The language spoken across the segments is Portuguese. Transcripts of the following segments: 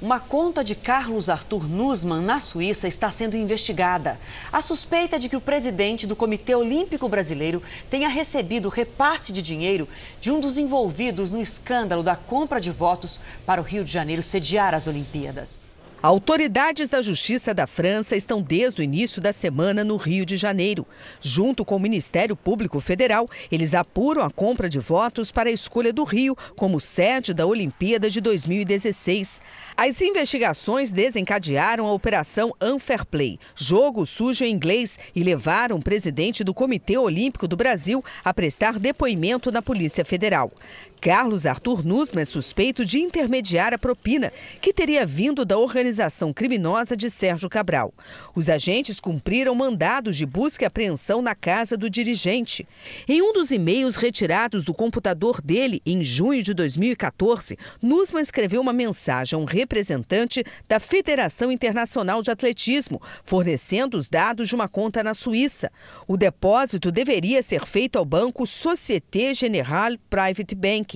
Uma conta de Carlos Arthur Nussmann na Suíça está sendo investigada. A suspeita é de que o presidente do Comitê Olímpico Brasileiro tenha recebido repasse de dinheiro de um dos envolvidos no escândalo da compra de votos para o Rio de Janeiro sediar as Olimpíadas. Autoridades da Justiça da França estão desde o início da semana no Rio de Janeiro. Junto com o Ministério Público Federal, eles apuram a compra de votos para a escolha do Rio como sede da Olimpíada de 2016. As investigações desencadearam a Operação Unfairplay, jogo sujo em inglês, e levaram o presidente do Comitê Olímpico do Brasil a prestar depoimento na Polícia Federal. Carlos Arthur Nussmann é suspeito de intermediar a propina, que teria vindo da organização criminosa de Sérgio Cabral. Os agentes cumpriram mandados de busca e apreensão na casa do dirigente. Em um dos e-mails retirados do computador dele, em junho de 2014, Nussmann escreveu uma mensagem a um representante da Federação Internacional de Atletismo, fornecendo os dados de uma conta na Suíça. O depósito deveria ser feito ao banco Société Générale Private Banking.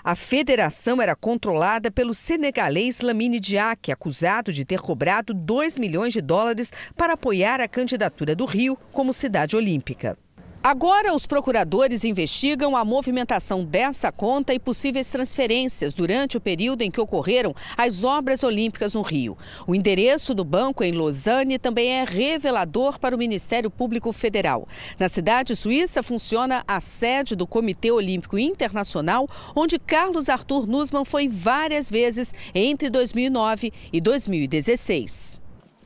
A federação era controlada pelo senegalês Lamine Diack, acusado de ter cobrado 2 milhões de dólares para apoiar a candidatura do Rio como cidade olímpica. Agora, os procuradores investigam a movimentação dessa conta e possíveis transferências durante o período em que ocorreram as obras olímpicas no Rio. O endereço do banco em Lausanne também é revelador para o Ministério Público Federal. Na cidade suíça funciona a sede do Comitê Olímpico Internacional, onde Carlos Arthur Nussmann foi várias vezes entre 2009 e 2016.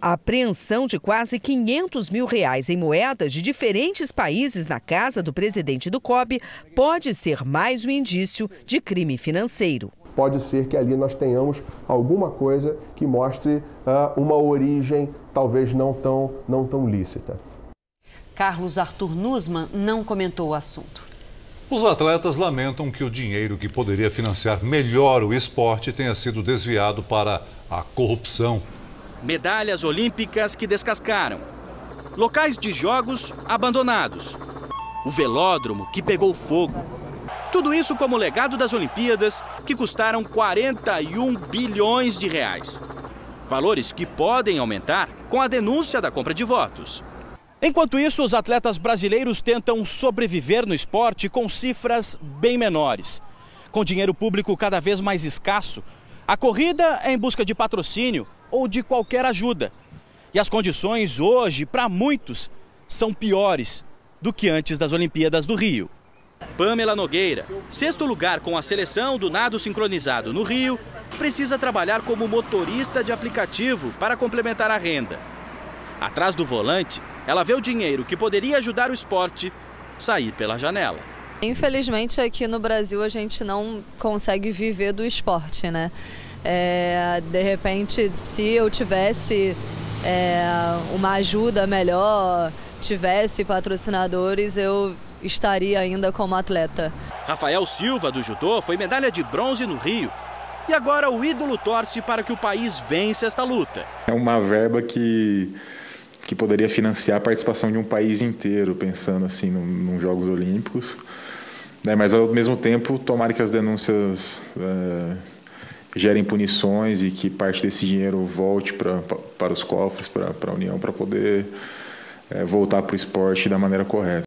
A apreensão de quase R$500 mil em moedas de diferentes países na casa do presidente do COB pode ser mais um indício de crime financeiro. Pode ser que ali nós tenhamos alguma coisa que mostre uma origem talvez não tão lícita. Carlos Arthur Nussmann não comentou o assunto. Os atletas lamentam que o dinheiro que poderia financiar melhor o esporte tenha sido desviado para a corrupção. Medalhas olímpicas que descascaram, locais de jogos abandonados, o velódromo que pegou fogo. Tudo isso como legado das Olimpíadas, que custaram 41 bilhões de reais. Valores que podem aumentar com a denúncia da compra de votos. Enquanto isso, os atletas brasileiros tentam sobreviver no esporte com cifras bem menores. Com dinheiro público cada vez mais escasso, a corrida é em busca de patrocínio ou de qualquer ajuda. E as condições hoje, para muitos, são piores do que antes das Olimpíadas do Rio. Pamela Nogueira, 6º lugar com a seleção do nado sincronizado no Rio, precisa trabalhar como motorista de aplicativo para complementar a renda. Atrás do volante, ela vê o dinheiro que poderia ajudar o esporte sair pela janela. Infelizmente, aqui no Brasil, a gente não consegue viver do esporte, né? De repente, se eu tivesse uma ajuda melhor, tivesse patrocinadores, eu estaria ainda como atleta. Rafael Silva, do judô, foi medalha de bronze no Rio. E agora o ídolo torce para que o país vença esta luta. É uma verba que poderia financiar a participação de um país inteiro, pensando assim nos Jogos Olímpicos. Mas, ao mesmo tempo, tomara que as denúncias gerem punições e que parte desse dinheiro volte para os cofres, para a União, para poder voltar para o esporte da maneira correta.